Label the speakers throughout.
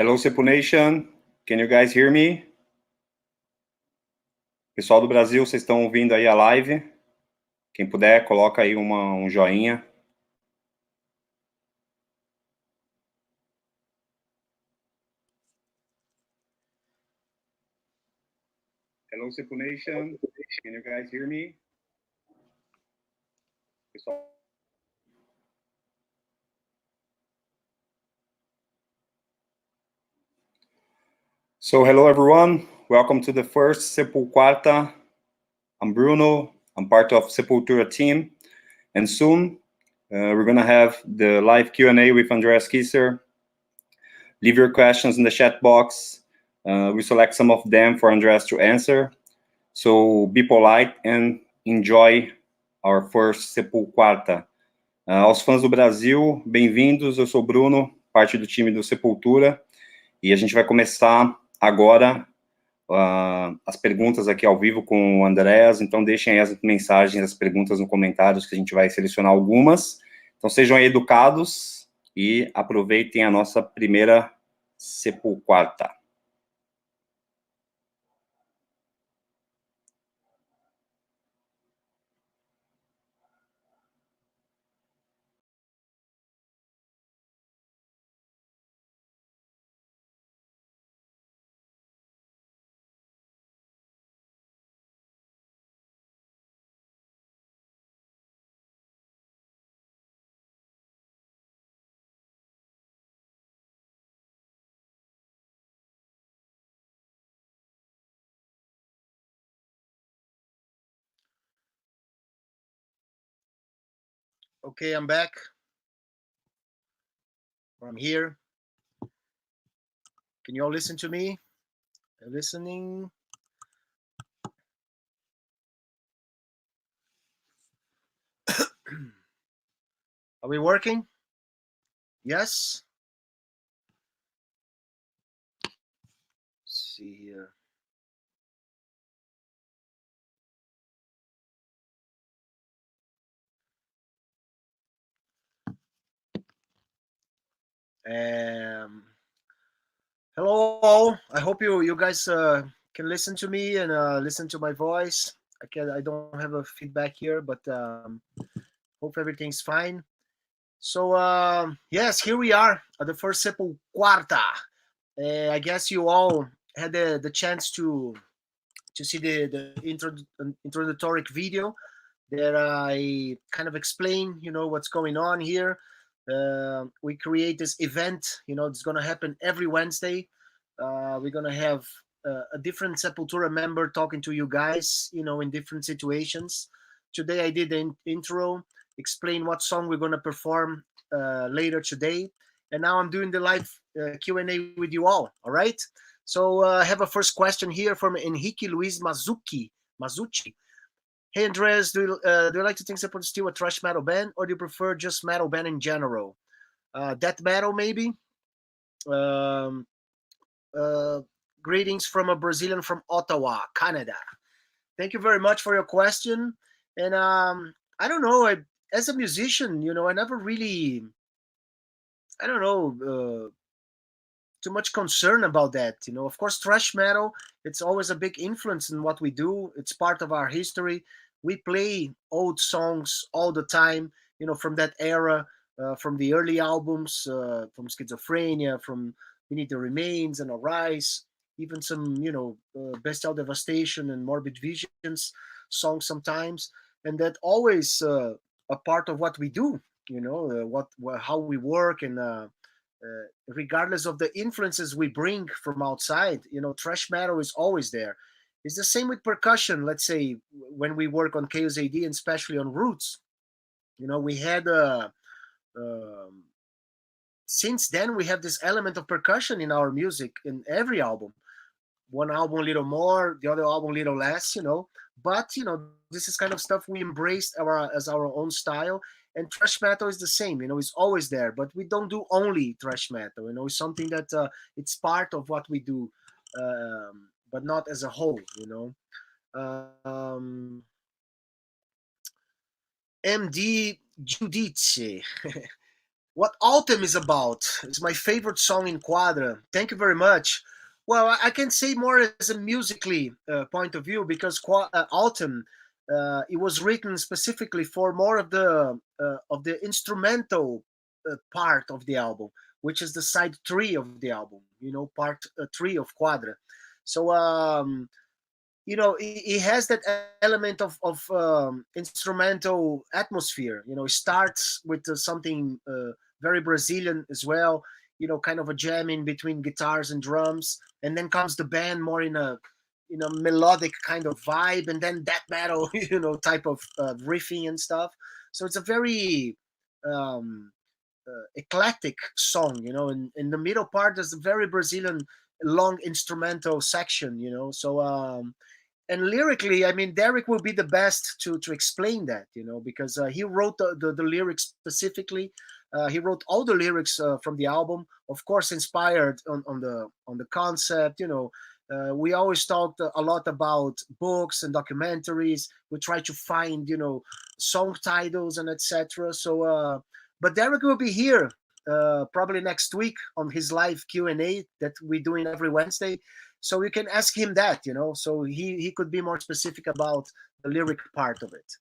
Speaker 1: Hello, Sepul Nation. Can you guys hear me? Pessoal do Brasil, vocês estão ouvindo aí a live? Quem puder, coloca aí um joinha. Hello, Sepul Nation. Can you guys hear me? Pessoal. So, hello everyone. Welcome to the first SepulQUARTA. I'm Bruno. I'm part of Sepultura team. And soon, we're going to have the live Q&A with Andreas. Leave your questions in the chat box. We select some of them for Andreas to answer. So be polite and enjoy our first SepulQUARTA. Aos fãs do Brasil, bem-vindos. Eu sou o Bruno, parte do time do Sepultura. E a gente vai começar agora as perguntas aqui ao vivo com o Andreas. Então deixem aí as mensagens, as perguntas nos comentários, que a gente vai selecionar algumas. Então sejam aí educados e aproveitem a nossa primeira SepulQUARTA.
Speaker 2: Okay, I'm back. I'm here. Can you all listen to me? Are you listening? Are we working? Yes? Let's see here. Hello all. I hope you guys can listen to me and listen to my voice. I don't have a feedback here, but hope everything's fine. So yes, here we are at the first SepulQUARTA. I guess you all had the chance to see the introductory video that I kind of explain, what's going on here. We create this event, it's going to happen every Wednesday. We're going to have a different Sepultura member talking to you guys, in different situations. Today I did the intro, explain what song we're going to perform later today. And now I'm doing the live Q&A with you all right? So I have a first question here from Henrique Luiz Mazucchi. Hey Andreas, do you like to think Sepultura is still a thrash metal band, or do you prefer just metal band in general? Death metal maybe? Greetings from a Brazilian from Ottawa, Canada. Thank you very much for your question. And I don't know, as a musician, I never really, too much concern about that. Of course, thrash metal, it's always a big influence in what we do. It's part of our history. We play old songs all the time, from that era, from the early albums, from Schizophrenia, from Beneath the Remains and Arise, even some, Bestial Devastation and Morbid Visions songs sometimes. And that always a part of what we do, how we work, and regardless of the influences we bring from outside, thrash metal is always there. It's the same with percussion. Let's say when we work on Chaos AD and especially on Roots, we had since then we have this element of percussion in our music in every album. One album a little more, the other album a little less, but this is kind of stuff we embraced as our own style. And thrash metal is the same, it's always there, but we don't do only thrash metal. It's something that it's part of what we do, but not as a whole. MD Giudice what Autumn is about. It's my favorite song in Quadra. Thank you very much. Well, I can say more as a musically point of view because Autumn it was written specifically for more of the instrumental part of the album, which is the side three of the album. You know, part three of Quadra. So you know, it has that element of instrumental atmosphere. You know, it starts with something very Brazilian as well. You know, kind of a jamming between guitars and drums, and then comes the band more in a melodic kind of vibe, and then death metal type of riffing and stuff. So it's a very um, eclectic song. You know, in the middle part there's a very Brazilian long instrumental section. You know, so and lyrically, I mean, Derek will be the best to explain that, because he wrote the lyrics specifically. He wrote all the lyrics from the album, of course, inspired on the concept. We always talked a lot about books and documentaries. We try to find song titles and etc. So, but Derek will be here probably next week on his live Q&A that we're doing every Wednesday, so you can ask him that, so he could be more specific about the lyric part of it.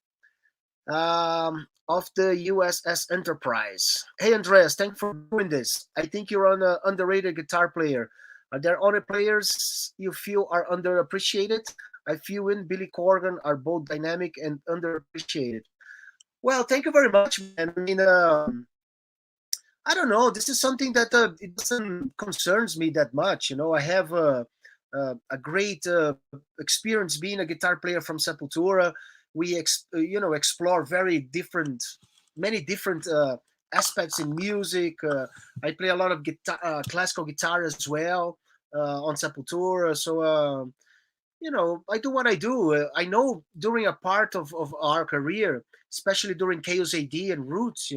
Speaker 2: Of the USS Enterprise. Hey Andreas, thanks for doing this. I think you're an underrated guitar player. Are there other players you feel are underappreciated? I feel in Billy Corgan are both dynamic and underappreciated. Well, thank you very much, man. I mean, I don't know. This is something that it doesn't concerns me that much. I have a great experience being a guitar player from Sepultura. We explore many different aspects in music. I play a lot of guitar, classical guitar as well on Sepultura. So I do what I do. I know during a part of our career, especially during Chaos AD and Roots,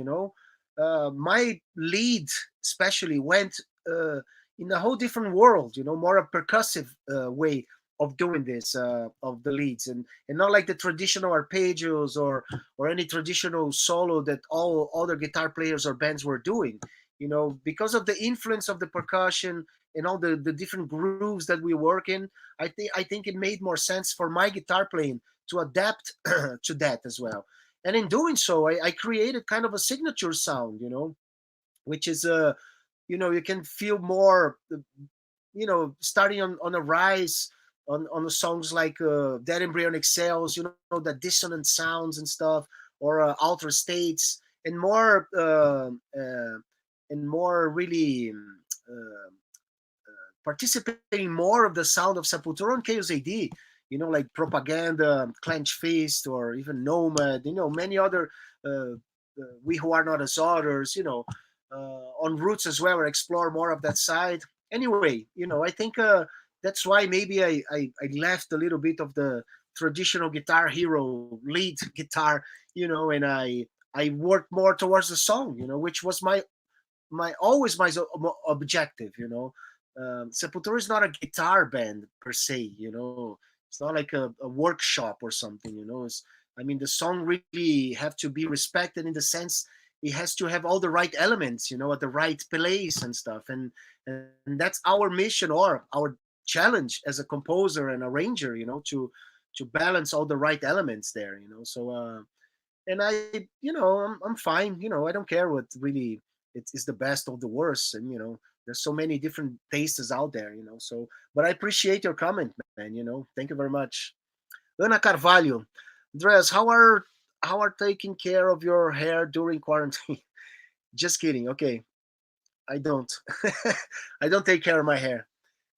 Speaker 2: my lead especially went in a whole different world, more a percussive way of doing this, of the leads, and not like the traditional arpeggios or any traditional solo that all other guitar players or bands were doing. Because of the influence of the percussion and all the different grooves that we work in, I think it made more sense for my guitar playing to adapt to that as well. And in doing so, I created kind of a signature sound, which is you can feel more, starting on a rise on the songs like Dead Embryonic Cells, the dissonant sounds and stuff, or Outer States, and more really participating more of the sound of Sepultura and Chaos AD, like Propaganda, Clenched Fist, or even Nomad, many other We Who Are Not As Others, on Roots as well, or explore more of that side. Anyway, I think that's why maybe I left a little bit of the traditional guitar hero lead guitar, and I worked more towards the song, which was my always my objective. Sepultura is not a guitar band per se. It's not like a workshop or something. I mean, the song really have to be respected in the sense it has to have all the right elements, at the right place and stuff. And that's our mission or our challenge as a composer and arranger, to balance all the right elements there. So and I'm fine. I don't care what really is the best or the worst, and there's so many different tastes out there. So, but I appreciate your comment, man. Thank you very much. Ana Carvalho, Andreas, how are taking care of your hair during quarantine? Just kidding. Okay, I don't. I don't take care of my hair.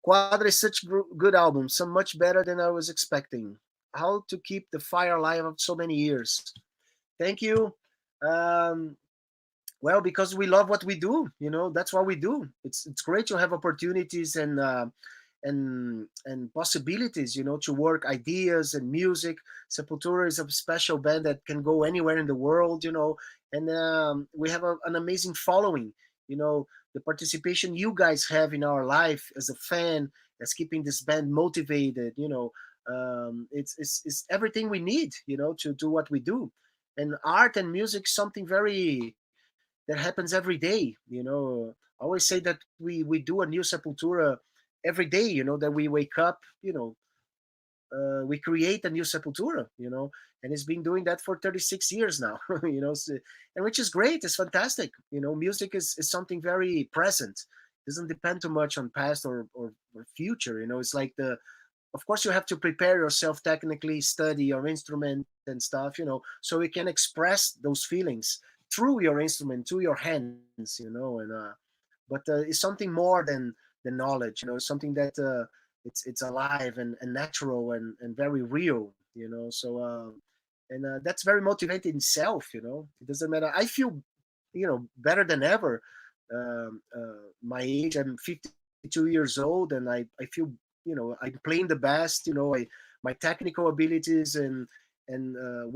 Speaker 2: Quadra is such good album, some much better than I was expecting. How to keep the fire alive of so many years? Thank you. Um, well, because we love what we do, that's what we do. It's great to have opportunities and possibilities, to work ideas and music. Sepultura is a special band that can go anywhere in the world, and we have an amazing following. The participation you guys have in our life as a fan, as keeping this band motivated. It's everything we need, to do what we do. And art and music, something very that that happens every day. I always say that we do a new Sepultura every day. That we wake up. We create a new Sepultura. And it's been doing that for 36 years now. And which is great. It's fantastic. Music is something very present. It doesn't depend too much on past or future. It's like of course you have to prepare yourself technically, study your instrument and stuff, so you can express those feelings through your instrument, through your hands, and but it's something more than knowledge. It's something that it's alive and natural and very real. So and that's very motivating itself. It doesn't matter. I feel better than ever. My age, I'm 52 years old, and I feel I'm playing the best. My technical abilities and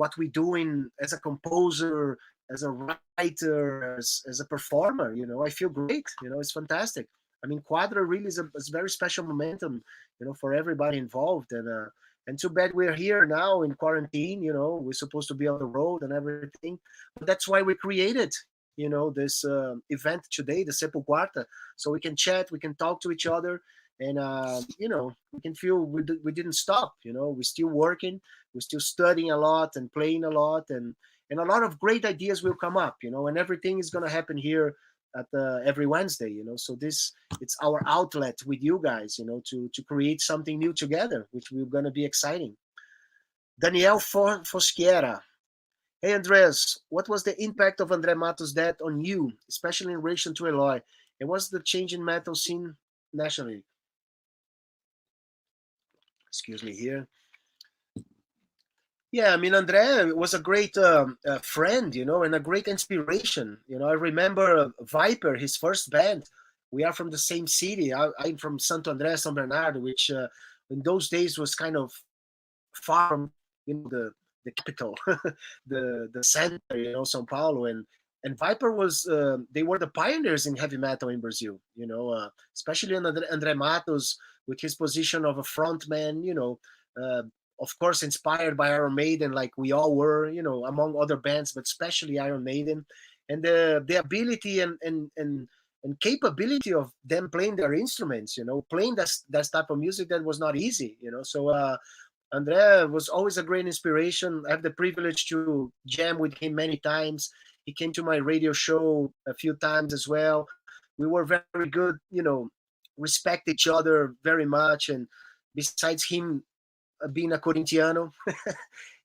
Speaker 2: what we doing as a composer, as a writer, as a performer. I feel great. It's fantastic. I mean, Quadra really is a very special momentum, for everybody involved. And too bad we're here now in quarantine. We're supposed to be on the road and everything, but that's why we created, this event today, the SepulQUARTA, so we can chat, we can talk to each other, and we can feel we didn't stop. We're still working, we're still studying a lot and playing a lot, and a lot of great ideas will come up. And everything is going to happen here at every Wednesday. So it's our outlet with you guys, to create something new together, which we're going to be exciting. Daniel Foschiera. Hey, Andreas, what was the impact of Andre Matos' death on you, especially in relation to Eloy? And what's the change in metal scene nationally? Excuse me here. Yeah, I mean, Andre was a great friend, and a great inspiration. I remember Viper, his first band. We are from the same city. I'm from Santo André, San Bernardo, which in those days was kind of far from, the capital, the center, São Paulo, and Viper was they were the pioneers in heavy metal in Brazil. Especially Andre Matos with his position of a front man. Of course, inspired by Iron Maiden, like we all were, among other bands, but especially Iron Maiden, and the ability and capability of them playing their instruments, playing that type of music that was not easy, So Andrea was always a great inspiration. I have the privilege to jam with him many times. He came to my radio show a few times as well. We were very good, respect each other very much. And besides him being a Corintiano,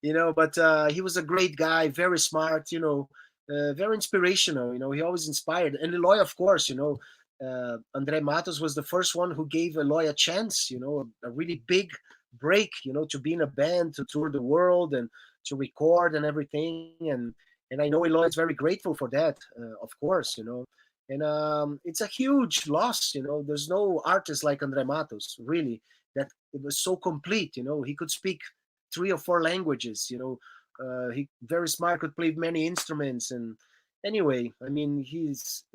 Speaker 2: but he was a great guy, very smart, very inspirational. He always inspired. And Eloy, of course, Andre Matos was the first one who gave Eloy a chance, a really big break, to be in a band, to tour the world and to record and everything. And I know Eloy is very grateful for that, of course, And it's a huge loss, There's no artist like Andre Matos, really, that it was so complete, He could speak 3 or 4 languages, he very smart, could play many instruments. And anyway, I mean, he's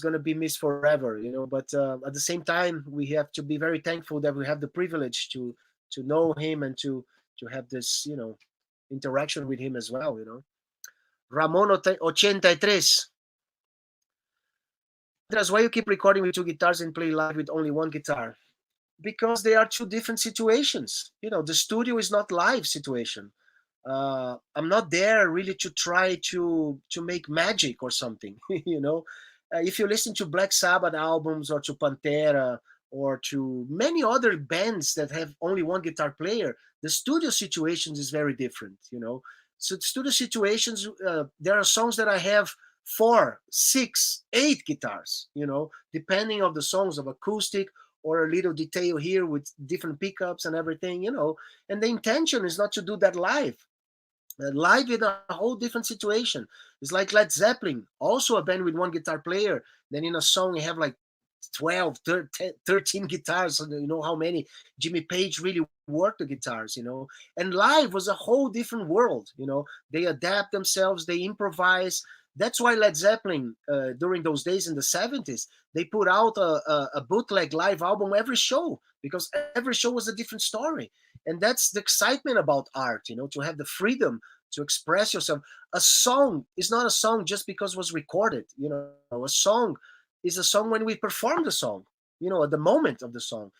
Speaker 2: going to be missed forever, But at the same time, we have to be very thankful that we have the privilege to know him and to have this, interaction with him as well, Ramon 83. That's why you keep recording with 2 guitars and play live with only 1 guitar. Because they are 2 different situations. The studio is not live situation. I'm not there really to try to make magic or something, If you listen to Black Sabbath albums or to Pantera or to many other bands that have only 1 guitar player, the studio situations is very different, So studio situations, there are songs that I have 4, 6, 8 guitars, depending on the songs of acoustic or a little detail here with different pickups and everything, And the intention is not to do that live. Live is a whole different situation. It's like Led Zeppelin, also a band with 1 guitar player. Then in a song you have like 12, 13 guitars. So you know how many. Jimmy Page really worked the guitars, And live was a whole different world, They adapt themselves, they improvise. That's why Led Zeppelin, during those days in the 70s, they put out a bootleg live album every show, because every show was a different story. And that's the excitement about art, to have the freedom to express yourself. A song is not a song just because it was recorded. A song is a song when we perform the song. At the moment of the song.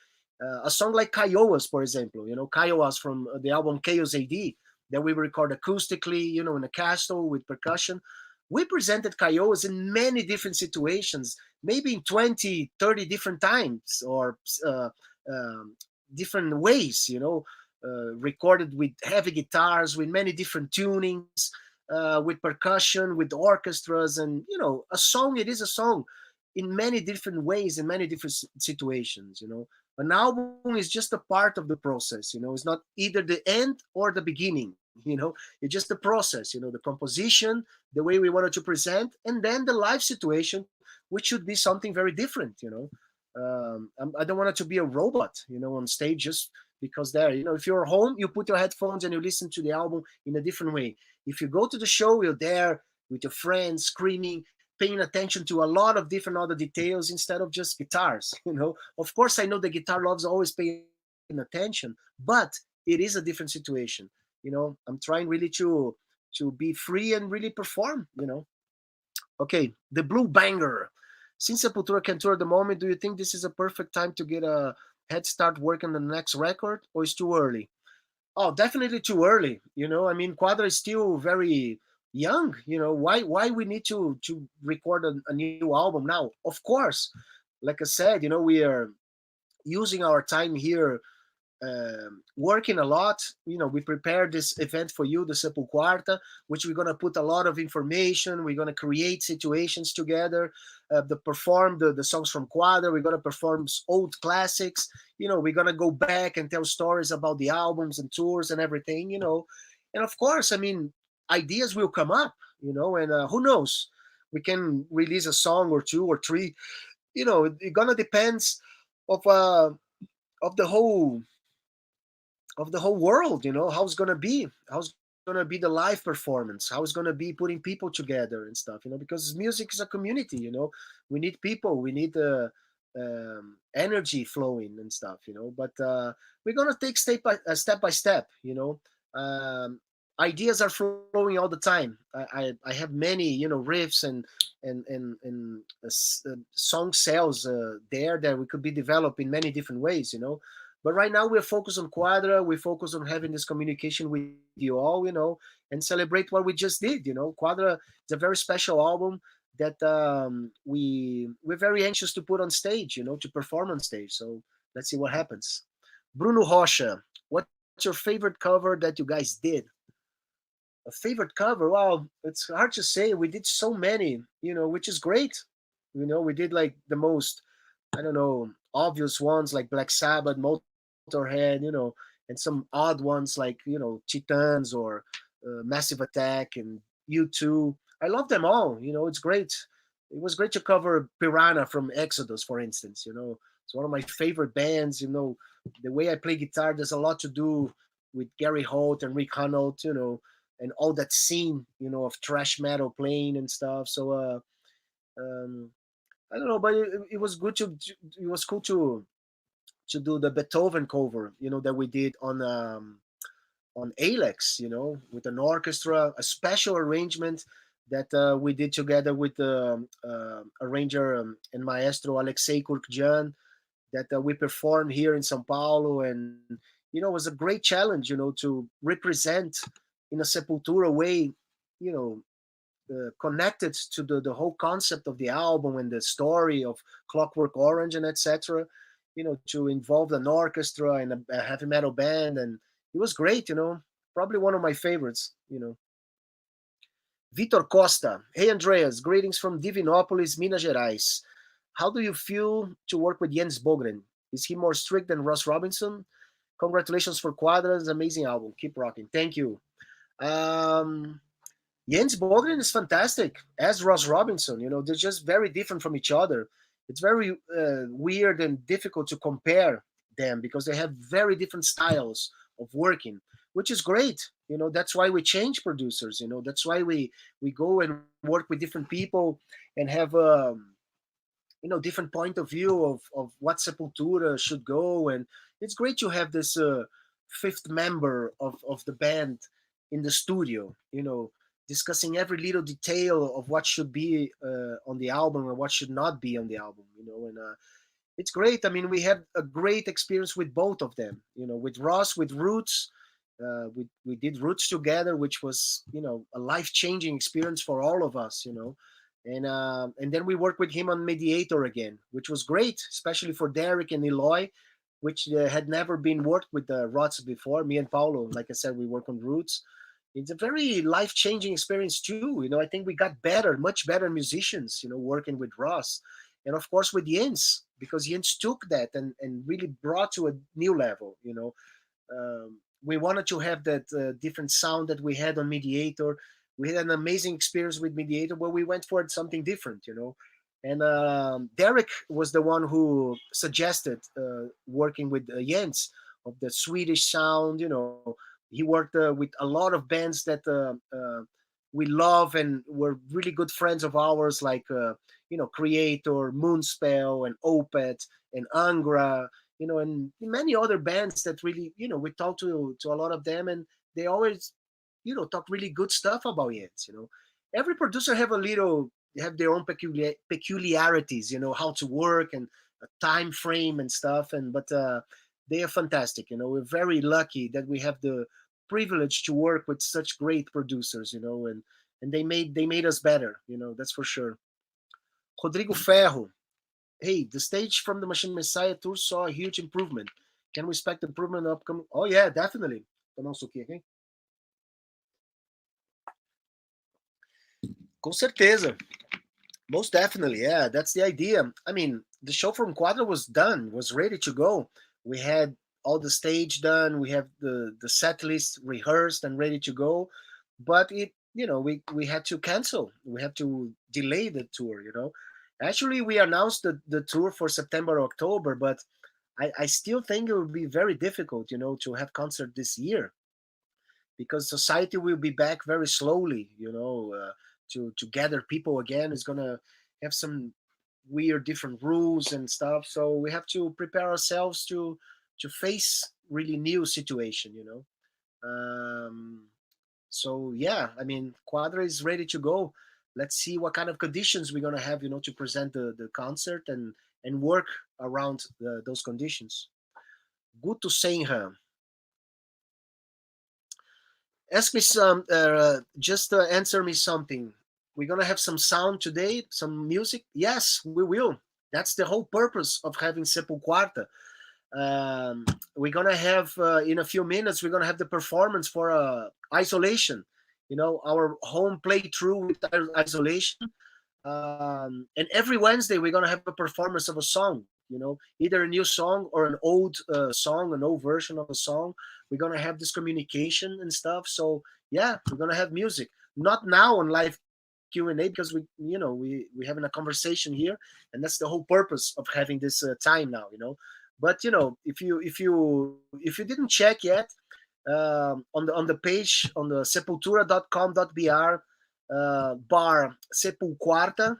Speaker 2: A song like Kiowas, for example. Kiowas from the album Chaos AD that we record acoustically. In a castle with percussion. We presented Kiowas in many different situations, maybe in 20, 30 different times or um, different ways. Recorded with heavy guitars, with many different tunings, with percussion, with orchestras, and a song. It is a song in many different ways, in many different situations. An album is just a part of the process. It's not either the end or the beginning. It's just the process. The composition, the way we wanted to present, and then the live situation, which should be something very different. I don't want it to be a robot, on stage just because there. If you're home, you put your headphones and you listen to the album in a different way. If you go to the show, you're there with your friends, screaming, paying attention to a lot of different other details instead of just guitars. Of course, I know the guitar loves always paying attention, but it is a different situation. I'm trying really to be free and really perform. Okay, the Blue Banger. Since Sepultura can tour at the moment, do you think this is a perfect time to get a head start working on the next record, or is too early? Oh, definitely too early. I mean, Quadra is still very young. Why we need to record a new album now? Of course, like I said, we are using our time here working a lot. We prepared this event for you, the SepulQUARTA, which we're going to put a lot of information. We're going to create situations together, perform the songs from Quadra. We're going to perform old classics. We're going to go back and tell stories about the albums and tours and everything. And of course, I mean, ideas will come up. And who knows? We can release a song or two or three. It gonna depends of uh of the whole world. How it's gonna be, the live performance, how it's gonna be putting people together and stuff. Because music is a community. We need people, we need energy flowing and stuff. But we're gonna take step by step. um, Ideas are flowing all the time. I have many riffs and song cells there that we could be developed in many different ways. But right now we're focused on Quadra. We focus on having this communication with you all, and celebrate what we just did. Quadra is a very special album that we're very anxious to put on stage, to perform on stage. So let's see what happens. Bruno Rocha, what's your favorite cover that you guys did? A favorite cover? Well, it's hard to say. We did so many, which is great. We did like the most, I don't know, obvious ones like Black Sabbath, Motorhead, and some odd ones like Titans or Massive Attack and U2. I love them all. It's great. It was great to cover Piranha from Exodus, for instance. It's one of my favorite bands. The way I play guitar, there's a lot to do with Gary Holt and Rick Hunold, and all that scene, of thrash metal playing and stuff. So, um, I don't know, but it was good it was cool to do the Beethoven cover, that we did on Alex, with an orchestra, a special arrangement that we did together with the arranger and maestro Alexei Kurkjan, that we performed here in São Paulo. And it was a great challenge, to represent in a Sepultura way, you know connected to the whole concept of the album and the story of Clockwork Orange and etc. To involve an orchestra and a heavy metal band, and it was great. Probably one of my favorites. Vitor Costa, hey Andreas, greetings from Divinopolis, Minas Gerais. How do you feel to work with Jens Bogren? Is he more strict than Ross Robinson? Congratulations for Quadra's amazing album. Keep rocking. Thank you. Um, Jens Bogren is fantastic, as Ross Robinson. They're just very different from each other. It's very weird and difficult to compare them because they have very different styles of working, which is great. That's why we change producers. That's why we go and work with different people and have different point of view of what Sepultura should go. And it's great to have this fifth member of the band in the studio, discussing every little detail of what should be on the album and what should not be on the album, and it's great. I mean, we had a great experience with both of them, with Ross, with Roots. We did Roots together, which was, a life-changing experience for all of us, and then we worked with him on Mediator again, which was great, especially for Derek and Eloy, which had never been worked with Rots before. Me and Paulo, like I said, we work on Roots. It's a very life-changing experience too. I think we got better, much better musicians, working with Ross, and of course with Jens, because Jens took that and really brought to a new level. We wanted to have that different sound that we had on Mediator. We had an amazing experience with Mediator, where we went for something different. And Derek was the one who suggested working with Jens of the Swedish sound. He worked with a lot of bands that we love and were really good friends of ours, like Creator, Moonspell, and Opeth, and Angra, and many other bands that really, we talked to a lot of them, and they always, talk really good stuff about Jens. Every producer have their own peculiarities, how to work and a time frame and stuff, but they are fantastic. We're very lucky that we have the privilege to work with such great producers, and they made us better, that's for sure. Rodrigo Ferro, hey, the stage from the Machine Messiah tour saw a huge improvement. Can we expect improvement in upcoming? Oh yeah, definitely. Tomar um suquinho aqui. Com certeza. Most definitely, yeah. That's the idea. I mean, the show from Quadra was done, was ready to go. We had all the stage done. We have the set list rehearsed and ready to go, but we had to cancel. We had to delay the tour. Actually, we announced the tour for September, October, but I still think it will be very difficult, to have concert this year, because society will be back very slowly. To gather people again is gonna have some weird different rules and stuff. So we have to prepare ourselves to face really new situation. So yeah, I mean, Quadra is ready to go. Let's see what kind of conditions we're gonna have, to present the concert and work around those conditions. Good to Senha. Ask me some. Just answer me something. We're gonna have some sound today, some music. Yes, we will. That's the whole purpose of having SepulQUARTA. We're gonna have in a few minutes. We're gonna have the performance for Isolation. Our home playthrough with Isolation. And every Wednesday we're gonna have a performance of a song. Either a new song or an old song, an old version of a song. We're gonna have this communication and stuff. So yeah, we're gonna have music. Not now on live Q&A, because we having a conversation here, and that's the whole purpose of having this time now. But if you didn't check yet, on the page on the sepultura.com.br bar SepulQUARTA,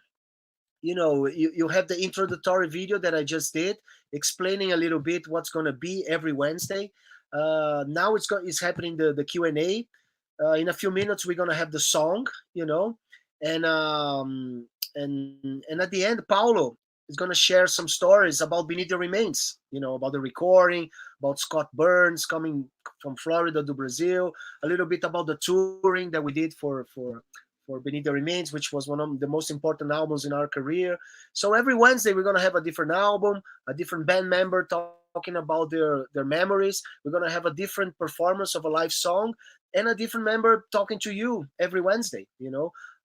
Speaker 2: you have the introductory video that I just did, explaining a little bit what's going to be every Wednesday. Now it's happening the Q&A. In a few minutes we're going to have the song, and and at the end, Paulo is going to share some stories about Beneath the Remains, about the recording, about Scott Burns coming from Florida to Brazil, a little bit about the touring that we did for Beneath the Remains, which was one of the most important albums in our career. So every Wednesday we're gonna have a different album, a different band member talking about their memories. We're gonna have a different performance of a live song, and a different member talking to you every Wednesday,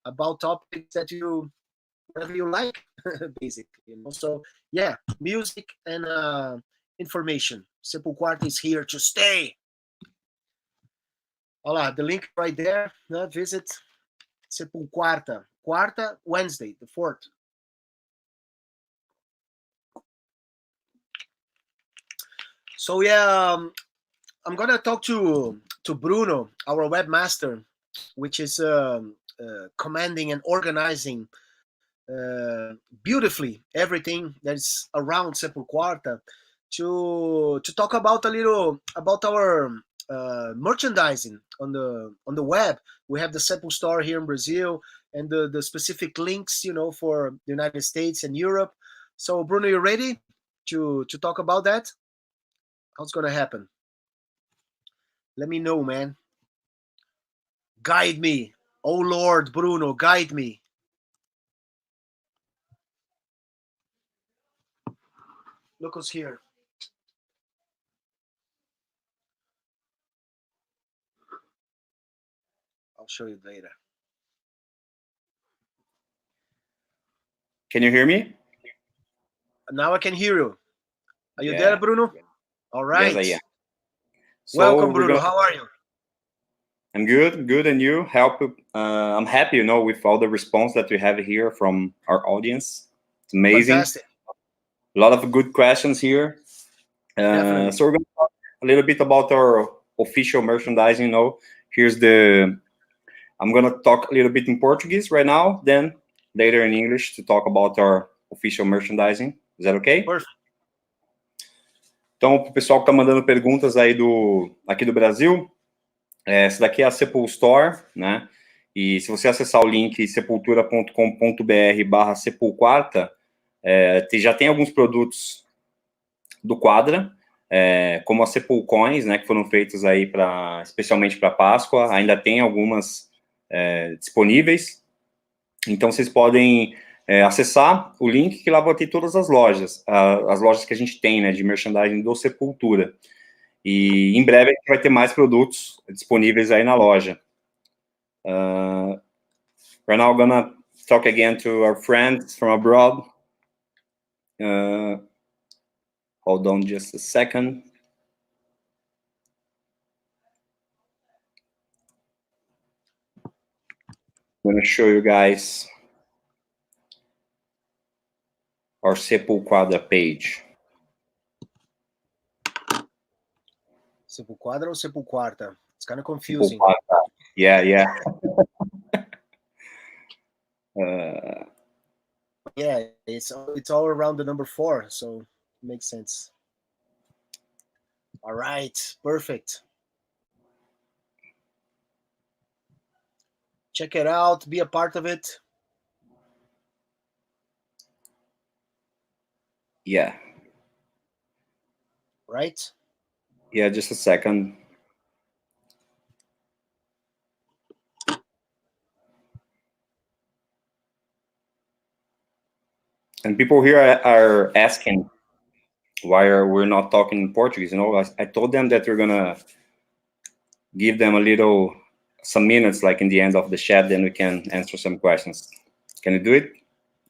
Speaker 2: about topics that whatever you like, basically. So yeah, music and information. SepulQUARTA is here to stay. Hola, the link right there. Visit SepulQUARTA. Quarta, Wednesday, the 4th. So yeah, I'm gonna talk to Bruno, our webmaster, which is commanding and organizing beautifully everything that's around SepulQUARTA, to talk about a little about our merchandising on the web. We have the Sepul store here in Brazil, and the specific links, for the United States and Europe. So Bruno, you ready to talk about that? How's gonna happen? Let me know, man. Guide me. Oh Lord, Bruno, guide me. Look who's here. I'll show you later.
Speaker 1: Can you hear me?
Speaker 2: Now I can hear you. Are you there,
Speaker 1: Yeah.
Speaker 2: Bruno? All
Speaker 1: Yes,
Speaker 2: right.
Speaker 1: I am. So
Speaker 2: Welcome,
Speaker 1: we're
Speaker 2: Bruno.
Speaker 1: gonna.
Speaker 2: How are you?
Speaker 1: I'm good, and you? I'm happy, with all the response that we have here from our audience. It's amazing.
Speaker 2: Fantastic.
Speaker 1: A lot of good questions here.
Speaker 2: Definitely.
Speaker 1: So we're gonna talk a little bit about our official merchandising. Here's the. I'm gonna talk a little bit in Portuguese right now, then later in English to talk about our official merchandising. Is that okay?
Speaker 2: Perfect.
Speaker 1: Então, para o pessoal que está mandando perguntas aí aqui do Brasil, essa daqui é a Sepul Store, né? E se você acessar o link sepultura.com.br/SepulQuarta, já tem alguns produtos do Quadra, como as Sepul Coins, né, que foram feitos aí especialmente para Páscoa. Ainda tem algumas disponíveis. Então vocês podem acessar o link, que lá vai ter todas as lojas que a gente tem, né, de merchandising do Sepultura. E em breve a gente vai ter mais produtos disponíveis aí na loja. We're now gonna talk again to our friends from abroad. Hold on just a second. I'm gonna show you guys our SepulQuadra page.
Speaker 2: SepulQuadra or SepulQuarta? It's kind of confusing.
Speaker 1: Yeah.
Speaker 2: Yeah, it's all around the number 4, so it makes sense. All right, perfect. Check it out. Be a part of it.
Speaker 1: Yeah.
Speaker 2: Right?
Speaker 1: Yeah, just a second. And people here are asking why we're not talking in Portuguese. I told them that we're gonna give them some minutes, like in the end of the chat, then we can answer some questions. Can you do it?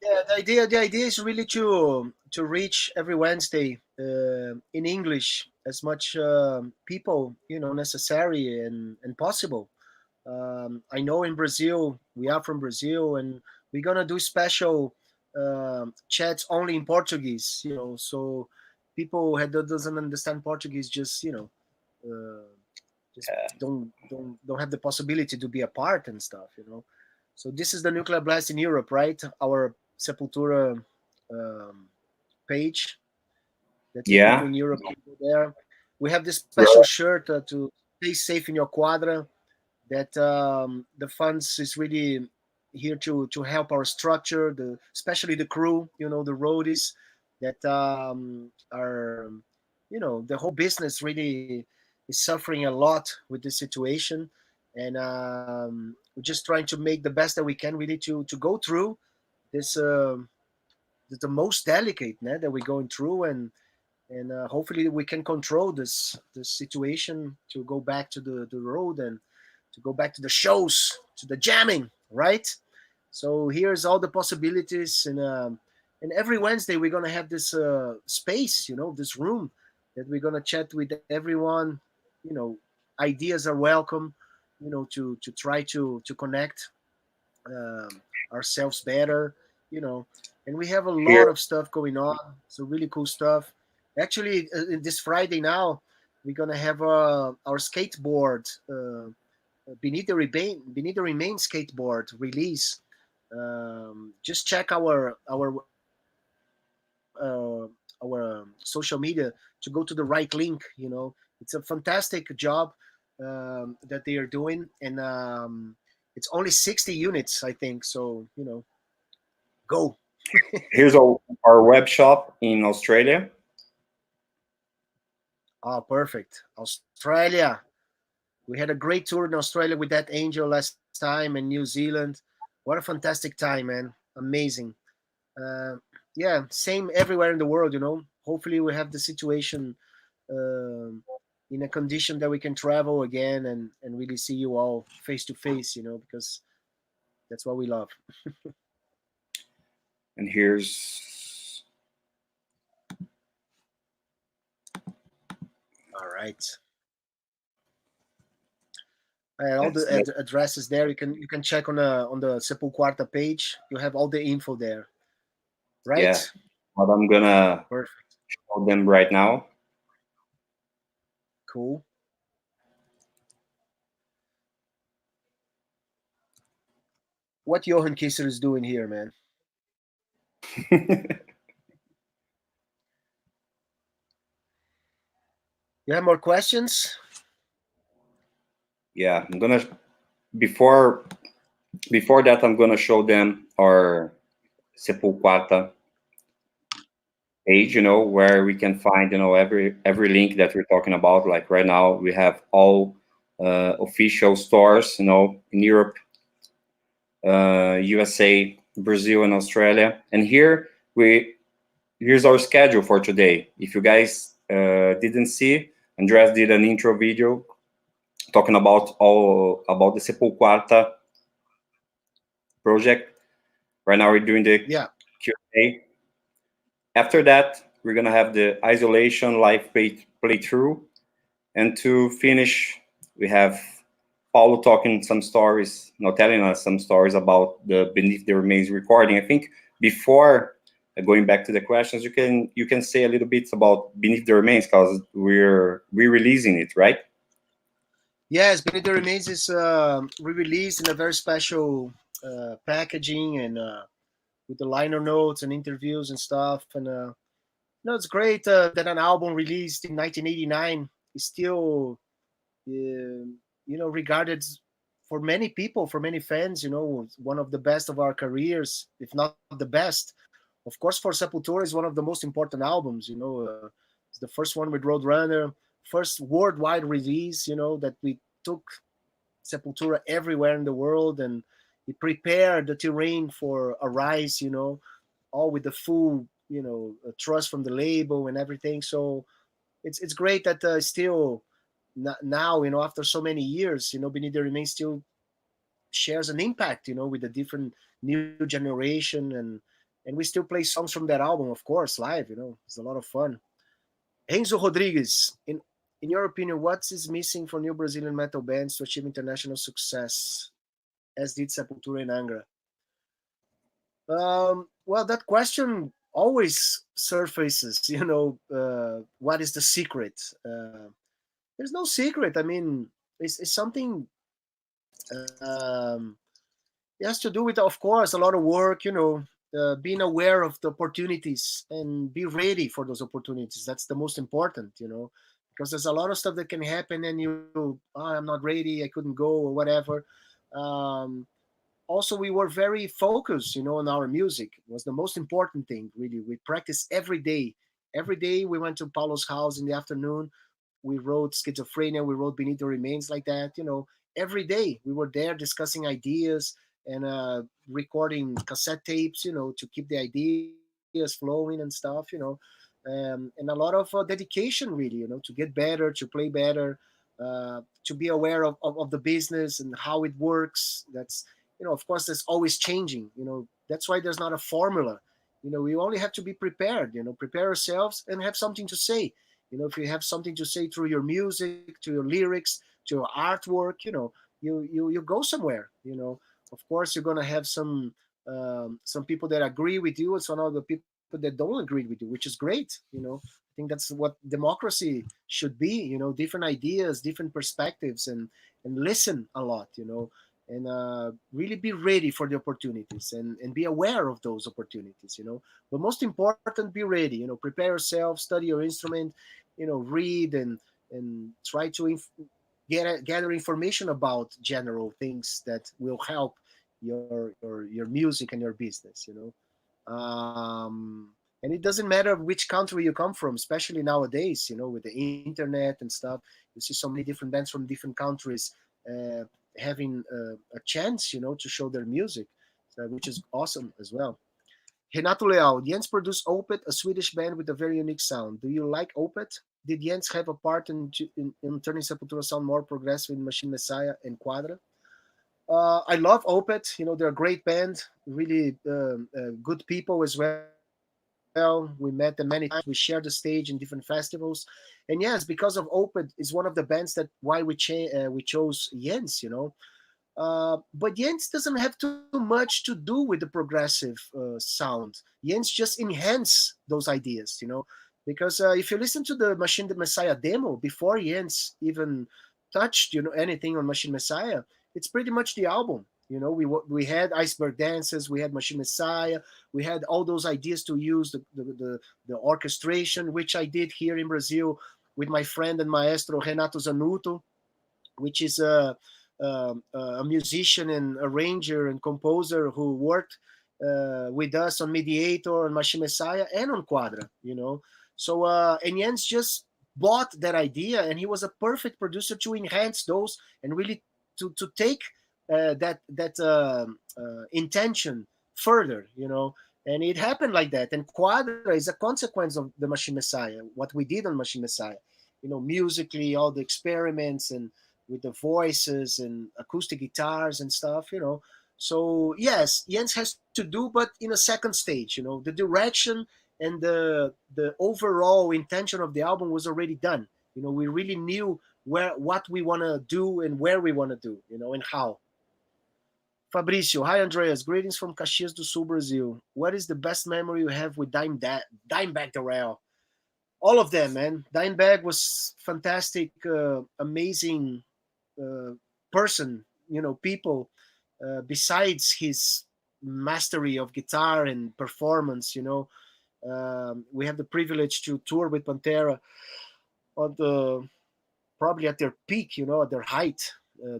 Speaker 2: Yeah, the idea is really to reach every Wednesday in English as much people necessary and possible. I know in Brazil, we are from Brazil, and we're gonna do special chats only in Portuguese. So people that doesn't understand Portuguese just just don't have the possibility to be a part and stuff. So this is the Nuclear Blast in Europe, right? Our Sepultura page that
Speaker 1: Yeah.
Speaker 2: people in Europe can go there. We have this special shirt to stay safe in your quadra. That the funds is really here to help our structure, especially the crew, the roadies that are, the whole business really is suffering a lot with this situation, and we're just trying to make the best that we can really to go through this the most delicate that we're going through, and hopefully we can control this situation to go back to the road and to go back to the shows, to the jamming, right? So here's all the possibilities, and every Wednesday we're gonna have this space, this room that we're gonna chat with everyone. Ideas are welcome, to try to connect ourselves better, and we have a lot of stuff going on. So really cool stuff. Actually, this Friday now we're gonna have our skateboard. Beneath the Remain skateboard release. Just check our social media to go to the right link. it's a fantastic job that they are doing, and it's only 60 units, I think. So go.
Speaker 1: Here's our web shop in Australia.
Speaker 2: Oh, perfect. Australia. We had a great tour in Australia with that angel last time, and New Zealand. What a fantastic time, man! Amazing. Uh, yeah, same everywhere in the world. Hopefully, we have the situation um, in a condition that we can travel again and really see you all face to face. Because that's what we love.
Speaker 1: And here's
Speaker 2: All right. And all the
Speaker 1: that's
Speaker 2: addresses there. You can check on the SepulQUARTA page. You have all the info there, right?
Speaker 1: yeah. But I'm gonna
Speaker 2: Perfect.
Speaker 1: show them right now.
Speaker 2: Cool. What Johan Kisser is doing here, man. You have more questions?
Speaker 1: Yeah, I'm gonna before before that I'm gonna show them our SepulQuarta page, where we can find, every link that we're talking about. Like right now, we have all official stores, in Europe, USA, Brazil, and Australia. And here's our schedule for today. If you guys didn't see, Andreas did an intro video talking all about the SepulQuarta project. Right now, we're doing the
Speaker 2: Yeah.
Speaker 1: Q&A. After that, we're gonna have the isolation live playthrough, and to finish, we have Paulo talking some stories, telling us some stories about the Beneath the Remains recording. I think before going back to the questions, you can say a little bit about Beneath the Remains, because we're re-releasing it, right?
Speaker 2: Yes, Beneath the Remains is re-released in a very special packaging and with the liner notes and interviews and stuff. And it's great that an album released in 1989 is still, regarded for many people, for many fans, one of the best of our careers, if not the best. Of course, for Sepultura is one of the most important albums. It's the first one with Roadrunner, first worldwide release. That we took Sepultura everywhere in the world, and we prepared the terrain for a rise. All with the full, trust from the label and everything. So it's great that still now, after so many years, Beneath the Remains still shares an impact, with the different new generation, and we still play songs from that album, of course, live. It's a lot of fun. Renzo Rodriguez, in your opinion, what is missing for new Brazilian metal bands to achieve international success, as did Sepultura and Angra? Well, that question always surfaces. What is the secret? There's no secret. I mean, it's something. Um, it has to do with, of course, a lot of work. Being aware of the opportunities and be ready for those opportunities. That's the most important. Because there's a lot of stuff that can happen, and I'm not ready, I couldn't go, or whatever. Um, Also, we were very focused, on our music. It was the most important thing, really. We practiced every day. Every day we went to Paulo's house in the afternoon. We wrote Schizophrenia, we wrote Beneath the Remains, like that. Every day we were there discussing ideas and recording cassette tapes, to keep the ideas flowing and stuff, and a lot of dedication, really, to get better, to play better, to be aware of the business and how it works. That's, of course, that's always changing. That's why there's not a formula. We only have to be prepared. Prepare ourselves and have something to say. If you have something to say through your music, to your lyrics, to your artwork, you go somewhere. Of course, you're gonna have some people that agree with you and some other people that don't agree with you, which is great. I think that's what democracy should be. Different ideas, different perspectives, and listen a lot. And really be ready for the opportunities and be aware of those opportunities. But most important, be ready. Prepare yourself, study your instrument, read and and try to gather information about general things that will help your music and your business. And it doesn't matter which country you come from, especially nowadays. With the internet and stuff, you see so many different bands from different countries uh, having a chance, to show their music, so, which is awesome as well. Renato Leal, Jens produced Opet, a Swedish band with a very unique sound. Do you like Opet? Did Jens have a part in turning Sepultura sound more progressive in Machine Messiah and Quadra? I love Opet. They're a great band, really good people as well. We met them many times. We shared the stage in different festivals, and yes, because of Opet, is one of the bands that why we chose Jens. But Jens doesn't have too much to do with the progressive sound. Jens just enhance those ideas, because if you listen to the Machine the Messiah demo before Jens even touched, anything on Machine Messiah, it's pretty much the album. We had Iceberg Dances, we had Machine Messiah, we had all those ideas to use the orchestration, which I did here in Brazil with my friend and maestro Renato Zanuto, which is a musician and arranger and composer who worked with us on Mediator, on Machine Messiah, and on Quadra. So and Jens just bought that idea, and he was a perfect producer to enhance those and really to take that intention further. And it happened like that. And Quadra is a consequence of the Machine Messiah, what we did on Machine Messiah. Musically, all the experiments and with the voices and acoustic guitars and stuff. So yes, Jens has to do, but in a second stage. The direction and the overall intention of the album was already done. We really knew what we want to do and where we want to do. And how. Fabricio, hi Andreas, greetings from Caxias do Sul, Brazil. What is the best memory you have with Dimebag Darrell? All of them, man. Dimebag was fantastic, amazing person. People. Besides his mastery of guitar and performance, we have the privilege to tour with Pantera on the probably at their peak, at their height,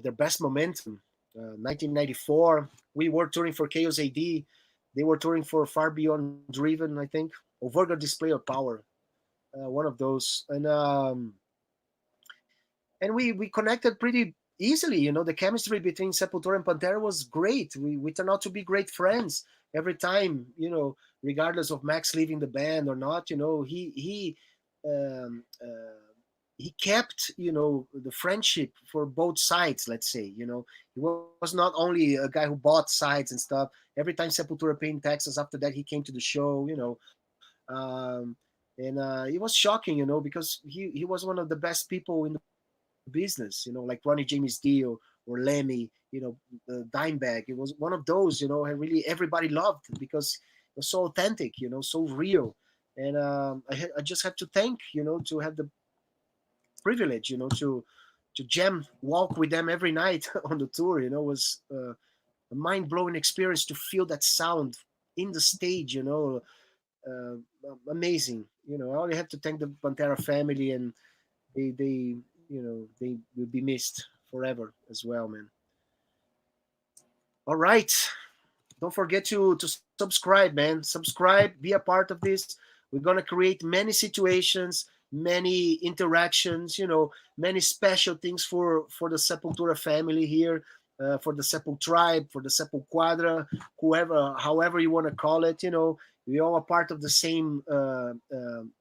Speaker 2: their best momentum. 1994, we were touring for Chaos AD. They were touring for Far Beyond Driven, I think, or Vulgar Display of Power, one of those. And we connected pretty easily. The chemistry between Sepultura and Pantera was great. We turned out to be great friends every time. Regardless of Max leaving the band or not. Um, uh, he kept the friendship for both sides. Let's say he was not only a guy who bought sides and stuff. Every time Sepultura played in Texas, after that he came to the show. And it was shocking, because he was one of the best people in the business, like Ronnie James Dio or Lemmy, Dimebag. It was one of those, and really everybody loved because it was so authentic, so real. And I just had to thank, to have the privilege, to jam, walk with them every night on the tour. Was a mind blowing experience to feel that sound in the stage. Uh, Amazing. I only have to thank the Pantera family, and they will be missed forever as well, man. All right. Don't forget to subscribe, man. Subscribe, be a part of this. We're gonna create many situations, many interactions, many special things for the Sepultura family here, for the Sepul tribe, for the SepulQUARTA, however you want to call it. We all are part of the same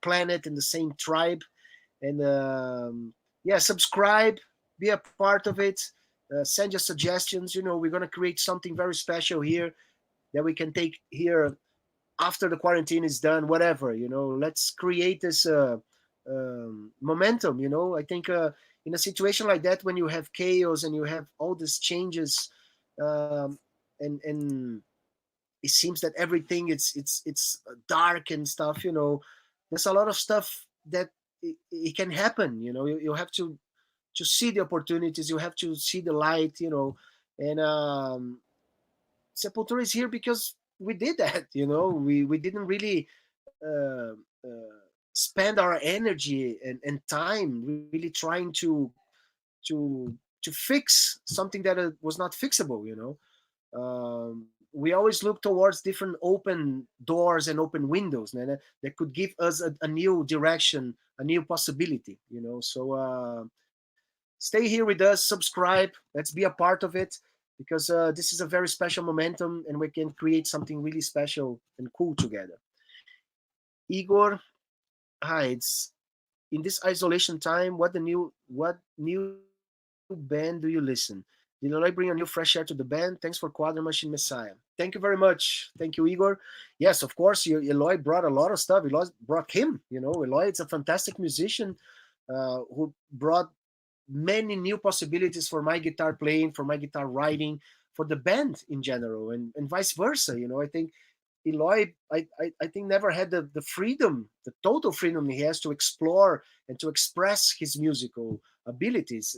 Speaker 2: planet and the same tribe. And yeah, subscribe, be a part of it. Send your suggestions. We're gonna create something very special here that we can take here after the quarantine is done. Whatever, let's create this momentum. I think in a situation like that, when you have chaos and you have all these changes, um, and it seems that everything it's dark and stuff. There's a lot of stuff that it can happen. You have to see the opportunities. You have to see the light. And Sepultura is here because we did that. We didn't really uh, uh, spend our energy and time really trying to to fix something that was not fixable, we always look towards different open doors and open windows, man, that could give us a new direction, a new possibility, so stay here with us, subscribe, let's be a part of it, because this is a very special momentum and we can create something really special and cool together. Igor hides in this isolation time. What new band do you listen? Did Eloy bring a new fresh air to the band? Thanks for Quadra Machine Messiah. Thank you very much. Thank you, Igor. Yes, of course, Eloy brought a lot of stuff. Eloy brought him. Eloy is a fantastic musician who brought many new possibilities for my guitar playing, for my guitar writing, for the band in general, and vice versa. I think Eloy, I think, never had the freedom, the total freedom he has to explore and to express his musical abilities,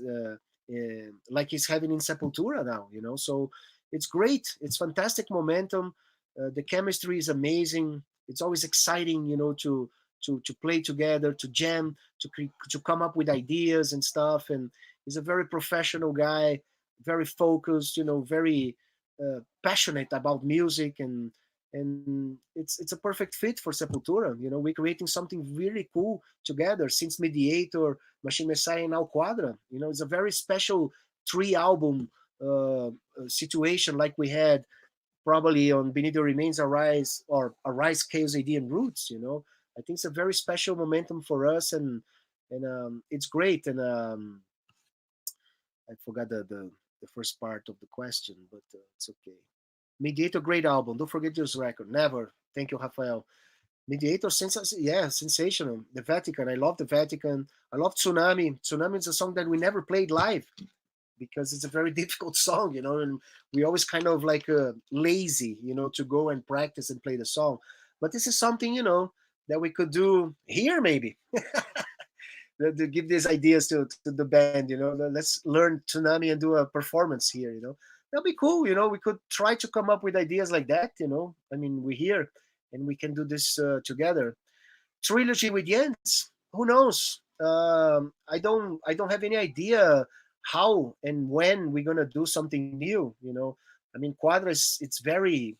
Speaker 2: like he's having in Sepultura now. So it's great. It's fantastic momentum. The chemistry is amazing. It's always exciting, to play together, to jam, to come up with ideas and stuff. And he's a very professional guy, very focused, very passionate about music, and it's a perfect fit for Sepultura. We're creating something really cool together since Mediator, Machine Messiah, and now Quadra. It's a very special 3 album situation, like we had probably on Beneath the Remains, Arise, or Arise, Chaos AD, and Roots. I think it's a very special momentum for us, and it's great. And I forgot the first part of the question, but it's okay. Mediator, great album. Don't forget this record. Never. Thank you, Rafael. Mediator, yeah, sensational. The Vatican. I love the Vatican. I love Tsunami. Tsunami is a song that we never played live because it's a very difficult song, and we always kind of like lazy, to go and practice and play the song. But this is something, that we could do here maybe. To give these ideas to the band, let's learn Tsunami and do a performance here, that'll be cool. We could try to come up with ideas like that. I mean, we're here and we can do this together. Trilogy with Jens, who knows? I don't have any idea how and when we're gonna do something new. I mean, Quadra is it's very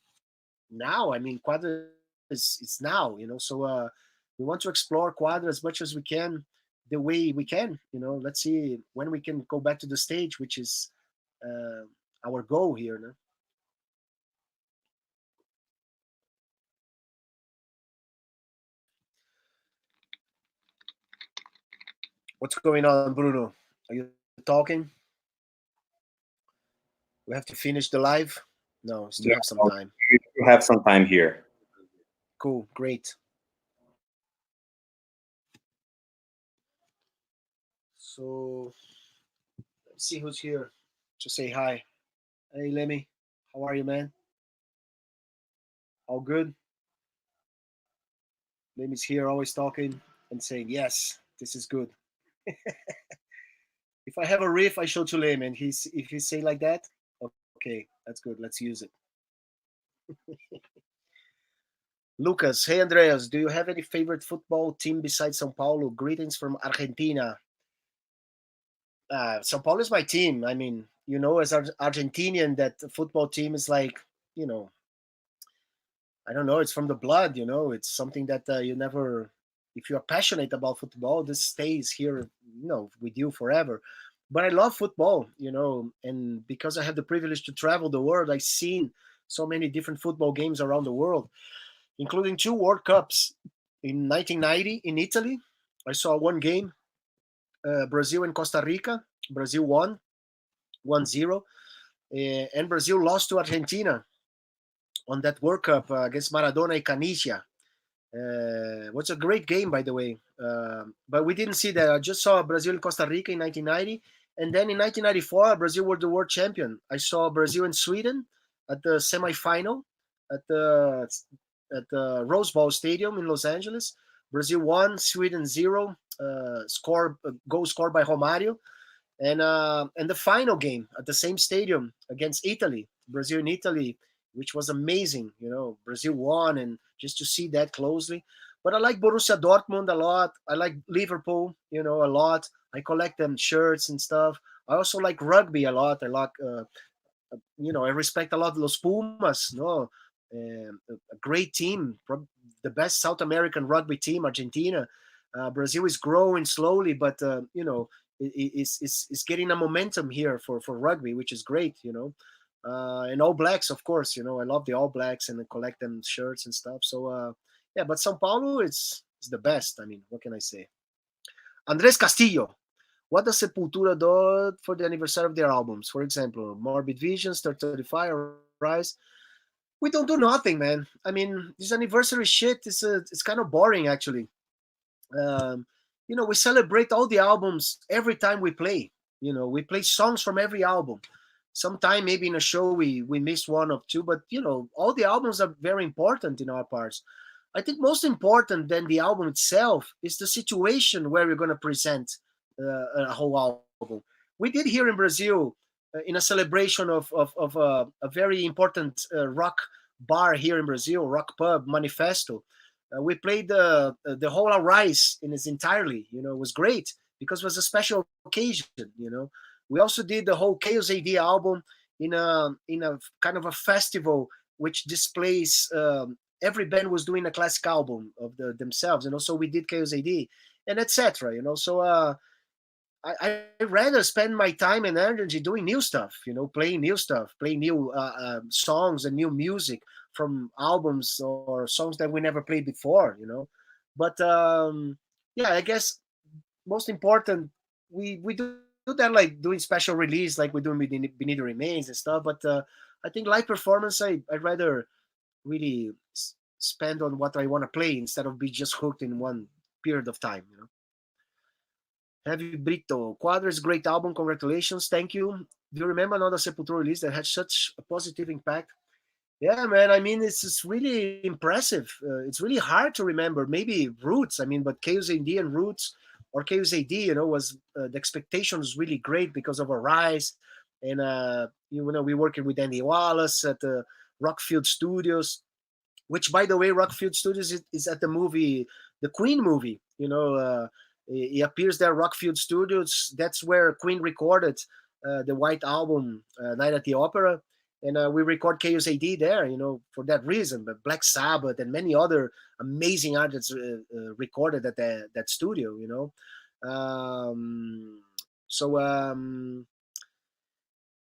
Speaker 2: now. I mean, Quadra is it's now. So we want to explore Quadra as much as we can, the way we can. Let's see when we can go back to the stage, which is uh, our goal here. No? What's going on, Bruno? Are you talking? We have to finish the live. No, still
Speaker 1: Yeah,
Speaker 2: have some time.
Speaker 1: we have some time here.
Speaker 2: Cool, great. So let's see who's here to say hi. Hey, Lemmy, how are you, man? All good? Lemmy's here, always talking and saying, yes, this is good. If I have a riff, I show to Lemmy, and if he say like that, okay, that's good. Let's use it. Lucas, hey Andreas, do you have any favorite football team besides São Paulo? Greetings from Argentina. São Paulo is my team. I mean, as Argentinian, that football team is like, I don't know. It's from the blood. It's something that you never. If you're passionate about football, this stays here, with you forever. But I love football, and because I have the privilege to travel the world, I've seen so many different football games around the world, including 2 World Cups. In 1990 in Italy, I saw one game, Brazil and Costa Rica. Brazil won 1-0, and Brazil lost to Argentina on that World Cup against Maradona and Canicia. Was a great game, by the way. But we didn't see that. I just saw Brazil and Costa Rica in 1990. And then in 1994, Brazil were the world champion. I saw Brazil and Sweden at the semifinal at the Rose Bowl Stadium in Los Angeles. Brazil won, Sweden 0. Goal scored by Romario. And the final game at the same stadium against Italy, Brazil and Italy, which was amazing. Brazil won, and just to see that closely. But I like Borussia Dortmund a lot. I like Liverpool, a lot. I collect them shirts and stuff. I also like rugby a lot. I like, I respect a lot Los Pumas. No, a great team, the best South American rugby team, Argentina. Brazil is growing slowly, but it's getting a momentum here for rugby, which is great. And All Blacks, of course. I love the All Blacks and I collect them shirts and stuff. So yeah, but São Paulo, it's the best. I mean, what can I say? Andres Castillo. What does Sepultura do for the anniversary of their albums? For example, Morbid Visions, 35, Rise. We don't do nothing, man. I mean, this anniversary shit it's kind of boring, actually. Um, we celebrate all the albums every time we play. We play songs from every album. Sometime maybe in a show we miss one or two, but all the albums are very important in our parts. I think most important than the album itself is the situation where we're going to present a whole album. We did here in Brazil in a celebration of a very important rock bar here in Brazil, rock pub, Manifesto. We played the whole Arise in its entirely. It was great because it was a special occasion. We also did the whole Chaos AD album in a kind of a festival which displays every band was doing a classic album of themselves. So we did Chaos AD and etc. So I rather spend my time and energy doing new stuff. Playing new stuff, playing new songs and new music from albums or songs that we never played before. But yeah, I guess most important we do that like doing special release like we're doing with Beneath the Remains and stuff. But I think live performance I'd rather really spend on what I want to play instead of be just hooked in one period of time. Heavy Brito, Quadra's great album. Congratulations, thank you. Do you remember another Sepultura release that had such a positive impact? Yeah, man. I mean, it's really impressive. It's really hard to remember. Maybe Roots. I mean, but Chaos AD and Roots or Chaos AD, was the expectation was really great because of Arise, and we working with Andy Wallace at the Rockfield Studios, which by the way, Rockfield Studios is at the movie, the Queen movie. It appears there, Rockfield Studios. That's where Queen recorded the White Album, Night at the Opera, and we record Chaos AD there. For that reason. But Black Sabbath and many other amazing artists recorded at that studio. So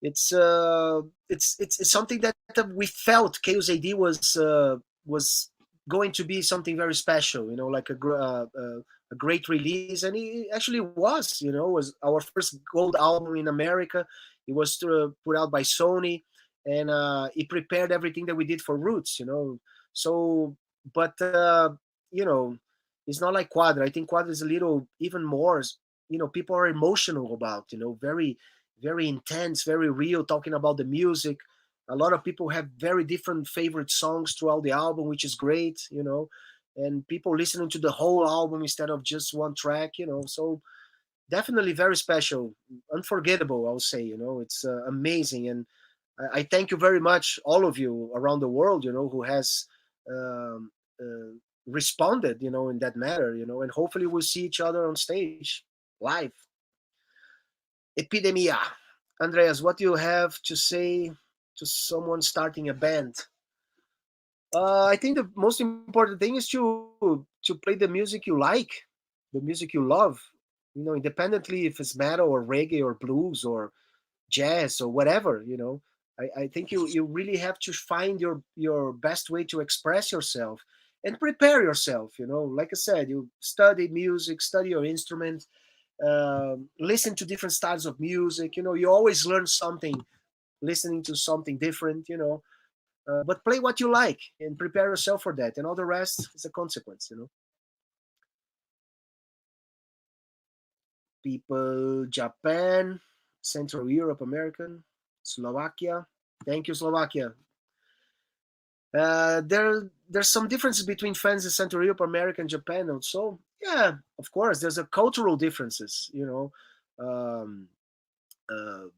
Speaker 2: it's something that we felt Chaos AD was going to be something very special, like a great release, and it actually was. Was our first gold album in America. It was put out by Sony, and it prepared everything that we did for Roots. So, but it's not like Quadra. I think Quadra is a little even more. People are emotional about. Very very intense, very real, talking about the music. A lot of people have very different favorite songs throughout the album, which is great. And people listening to the whole album instead of just one track. So definitely very special, unforgettable. I'll say. It's amazing, and I thank you very much, all of you around the world. Who has um, responded. In that matter. And hopefully we'll see each other on stage live. Epidemia. Andreas, what do you have to say to someone starting a band? I think the most important thing is to play the music you like, the music you love. Independently if it's metal or reggae or blues or jazz or whatever. I think you really have to find your best way to express yourself and prepare yourself. Like I said, you study music, study your instrument, listen to different styles of music. You always learn something listening to something different. But play what you like and prepare yourself for that, and all the rest is a consequence. People, Japan, Central Europe, American, Slovakia. Thank you, Slovakia. There's some differences between fans in Central Europe, America, and Japan also. Yeah, of course, there's a cultural differences. Um, uh,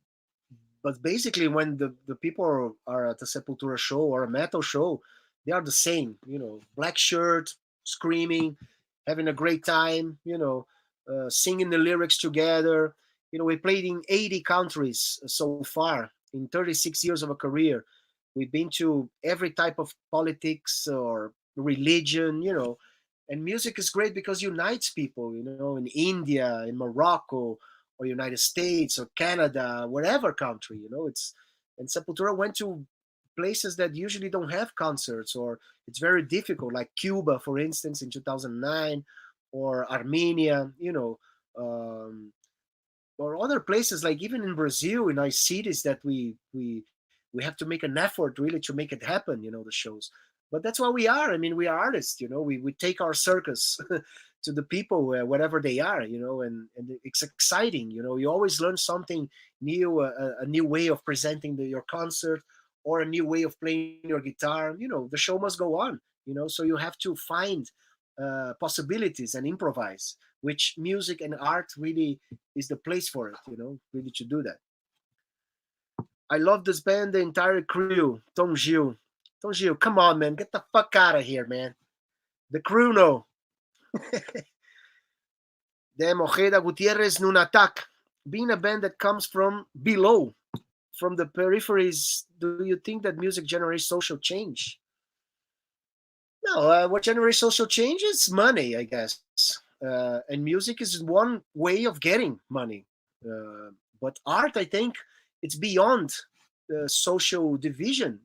Speaker 2: but basically, when the people are at a Sepultura show or a metal show, they are the same. Black shirt, screaming, having a great time, singing the lyrics together. We played in 80 countries so far in 36 years of a career. We've been to every type of politics or religion, and music is great because it unites people, in India, in Morocco, or United States or Canada, whatever country, and Sepultura went to places that usually don't have concerts, or it's very difficult, like Cuba, for instance, in 2009, or Armenia, um, or other places, like even in Brazil, in our cities, that we have to make an effort really to make it happen, the shows. But that's what we are. I mean, we are artists, we take our circus to the people, wherever they are, and it's exciting. You always learn something new, a new way of presenting your concert, or a new way of playing your guitar. The show must go on, so you have to find possibilities and improvise, which music and art really is the place for it, really to do that. I love this band, the entire crew. Tom Gil. Tom Gil, come on, man. Get the fuck out of here, man. The crew, no. De Mojeda Gutierrez Nunatak. Being a band that comes from below, from the peripheries, do you think that music generates social change? No, what generates social change is money, I guess. And music is one way of getting money. But art, I think, it's beyond social division,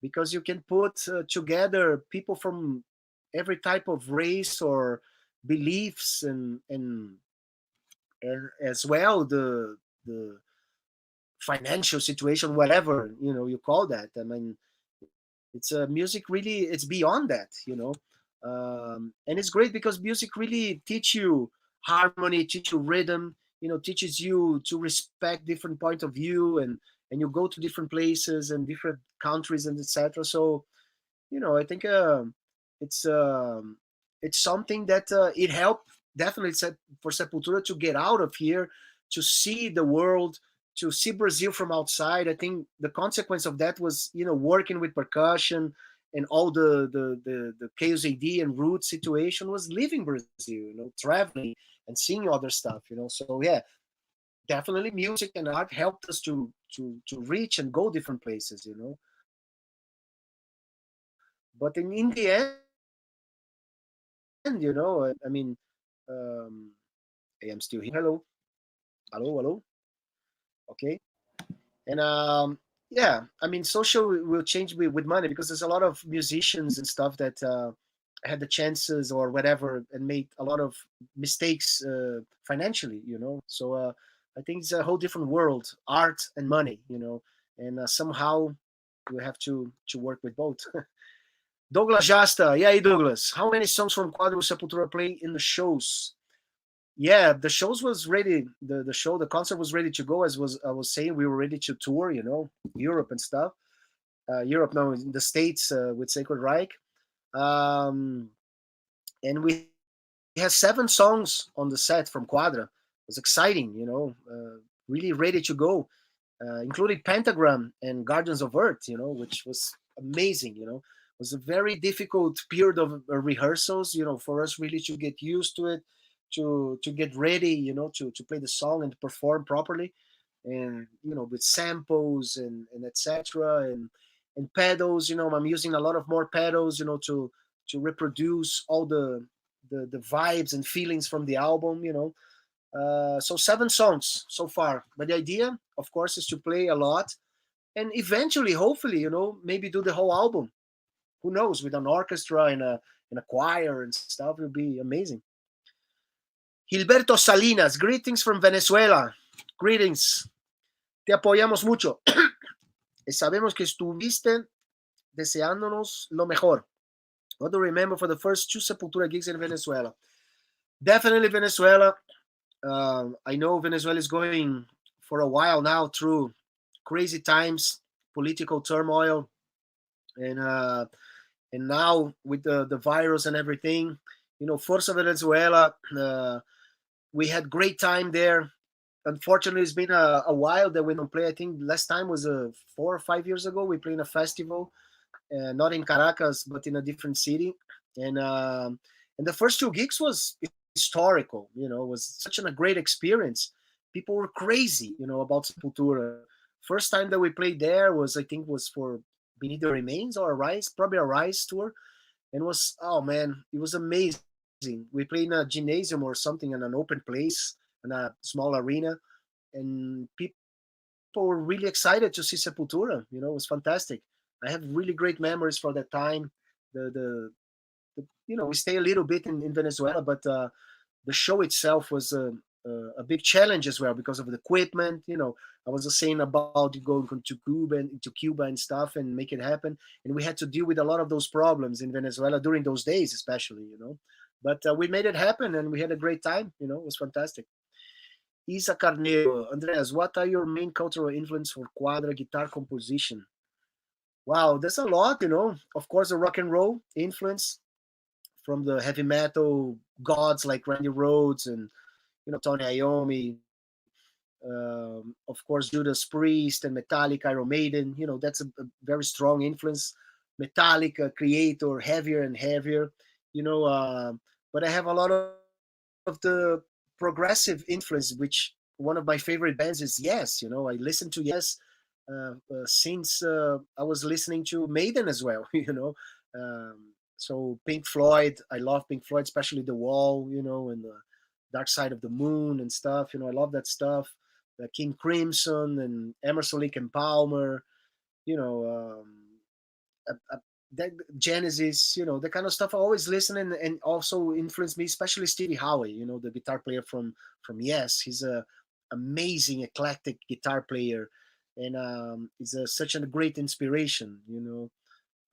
Speaker 2: because you can put together people from every type of race or beliefs, and as well the financial situation, whatever you call that. I mean, it's music really, it's beyond that, and it's great because music really teach you harmony, teach you rhythm, teaches you to respect different point of view, and you go to different places and different countries and etc. So I think it's um, it's something that it helped definitely for Sepultura to get out of here, to see the world, to see Brazil from outside. I think the consequence of that was working with percussion and all the Chaos AD and Root situation was leaving Brazil, traveling and seeing other stuff. So yeah, definitely music and art helped us to reach and go different places. But in the end, I mean, um, hey, I'm still here. Hello, hello, hello. Okay, and yeah, I mean, social will change with money, because there's a lot of musicians and stuff that had the chances or whatever and made a lot of mistakes financially. So I think it's a whole different world, art and money. And somehow we have to work with both. Douglas Jasta, yeah, hey Douglas, how many songs from Quadro Sepultura play in the shows? Yeah, the shows was ready. The concert was ready to go. As was I was saying, we were ready to tour. Europe and stuff. Europe now, in the States with Sacred Reich, um, and we had 7 songs on the set from Quadra. It was exciting. Really ready to go, including Pentagram and Guardians of Earth. Which was amazing. It was a very difficult period of rehearsals. For us really to get used to it, to get ready, to play the song and to perform properly, and with samples and etc. And pedals. I'm using a lot of more pedals, to reproduce all the vibes and feelings from the album. So 7 songs so far, but the idea, of course, is to play a lot, and eventually, hopefully, maybe do the whole album. Who knows? With an orchestra and a choir and stuff, it would be amazing. Gilberto Salinas, greetings from Venezuela. Greetings. Te apoyamos mucho. Y sabemos que estuviste deseándonos lo mejor. What do you remember for the first 2 Sepultura gigs in Venezuela? Definitely Venezuela. I know Venezuela is going for a while now through crazy times, political turmoil, and now with the virus and everything, Forza Venezuela. We had great time there. Unfortunately, it's been a while that we don't play. I think last time was 4 or 5 years ago. We played in a festival, not in Caracas, but in a different city. And the first two gigs was historical. Was such a great experience. People were crazy, about Sepultura. First time that we played there was, I think, was for Beneath the Remains or Arise, probably a Rise tour, and was, oh man, it was amazing. We played in a gymnasium or something in an open place, in a small arena, and people were really excited to see Sepultura. It was fantastic. I have really great memories for that time. The we stay a little bit in Venezuela, but the show itself was a big challenge as well because of the equipment. I was saying about going to Cuba and stuff and make it happen, and we had to deal with a lot of those problems in Venezuela during those days, especially. But we made it happen, and we had a great time. It was fantastic. Isa Carneiro, Andreas, what are your main cultural influence for Quadra guitar composition? Wow, there's a lot. Of course, the rock and roll influence from the heavy metal gods like Randy Rhoads and Tony Iommi, of course Judas Priest and Metallica, Iron Maiden. That's a very strong influence. Metallica, Creator, heavier and heavier. But I have a lot of the progressive influence, which one of my favorite bands is Yes. I listen to Yes since I was listening to Maiden as well. So Pink Floyd, I love Pink Floyd, especially The Wall, and the Dark Side of the Moon and stuff. I love that stuff. King Crimson and Emerson, Lake and Palmer, you know, that Genesis, the kind of stuff I always listen and also influenced me, especially Stevie Howe, the guitar player from Yes. He's a amazing eclectic guitar player, and he's such a great inspiration.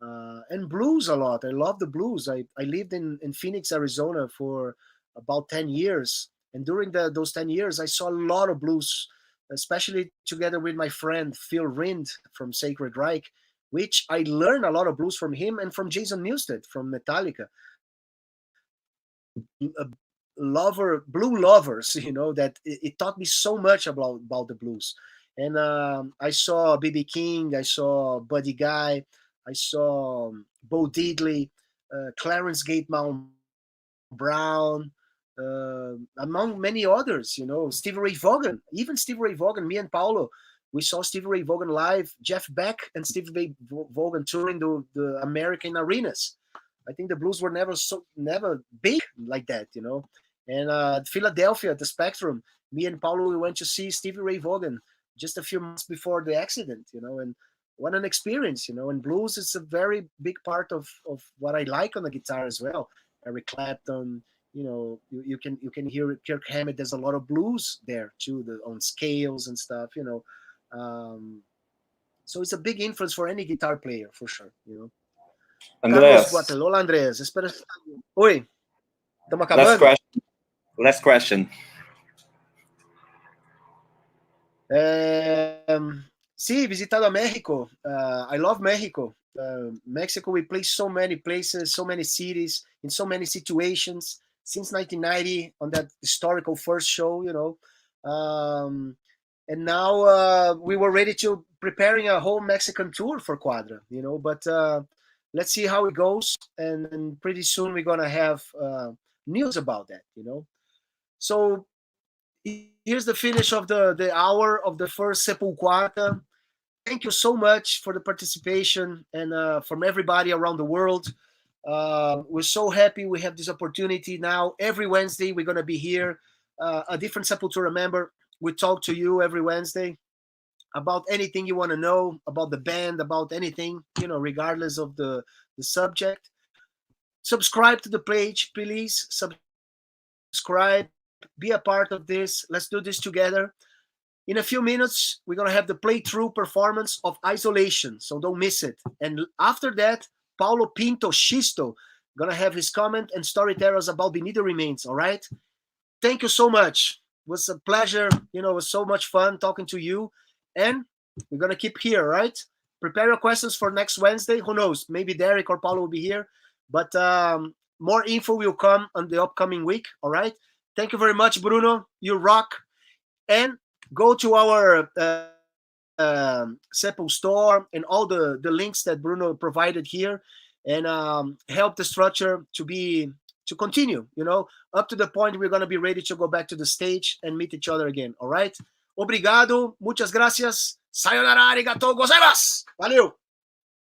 Speaker 2: And blues a lot. I love the blues. I lived in Phoenix, Arizona for about 10 years. And during those 10 years, I saw a lot of blues, especially together with my friend Phil Rind from Sacred Reich, which I learned a lot of blues from him and from Jason Newsted from Metallica. Blue lovers, that it taught me so much about the blues. And I saw B.B. King, I saw Buddy Guy, I saw Bo Diddley, Clarence Gatemound Brown, among many others, Stevie Ray Vaughan, even Stevie Ray Vaughan, me and Paulo, we saw Stevie Ray Vaughan live, Jeff Beck and Stevie Ray Vaughan touring the American arenas. I think the blues were never big like that, And Philadelphia, at the Spectrum, me and Paulo, we went to see Stevie Ray Vaughan just a few months before the accident, and what an experience, and blues is a very big part of what I like on the guitar as well. Eric Clapton, you can hear Kirk Hammett. There's a lot of blues there too, on scales and stuff, um, so it's a big influence for any guitar player for sure, Carlos
Speaker 1: Andreas,
Speaker 2: Guatelola, Andreas, espera. Oi, estamos
Speaker 1: last
Speaker 2: acabando?
Speaker 1: question. Last question.
Speaker 2: Sí, visitado a México. I love Mexico. Mexico, we play so many places, so many cities, in so many situations since 1990 on that historical first show, and now we were ready to preparing a whole Mexican tour for Quadra, but let's see how it goes. And pretty soon we're going to have news about that, So here's the finish of the hour of the first SepulQUARTA. Thank you so much for the participation and from everybody around the world. We're so happy we have this opportunity now. Every Wednesday we're going to be here. A different Sepultura member. We talk to you every Wednesday about anything you want to know about the band, about anything, regardless of the subject. Subscribe to the page, please. Subscribe. Be a part of this. Let's do this together. In a few minutes, we're going to have the playthrough performance of Isolation, so don't miss it. And after that, Paulo Pinto Xisto going to have his comment and story tell us about Beneath the Remains, all right? Thank you so much. It was a pleasure. It was so much fun talking to you. And we're going to keep here, right? Prepare your questions for next Wednesday. Who knows? Maybe Derek or Paulo will be here. But more info will come on the upcoming week, all right? Thank you very much, Bruno. You rock. And go to our Sepul store and all the links that Bruno provided here, and help the structure to continue, up to the point we're going to be ready to go back to the stage and meet each other again. All right? Obrigado, muchas gracias, sayonara, arigatou gozaimasu. Valeu!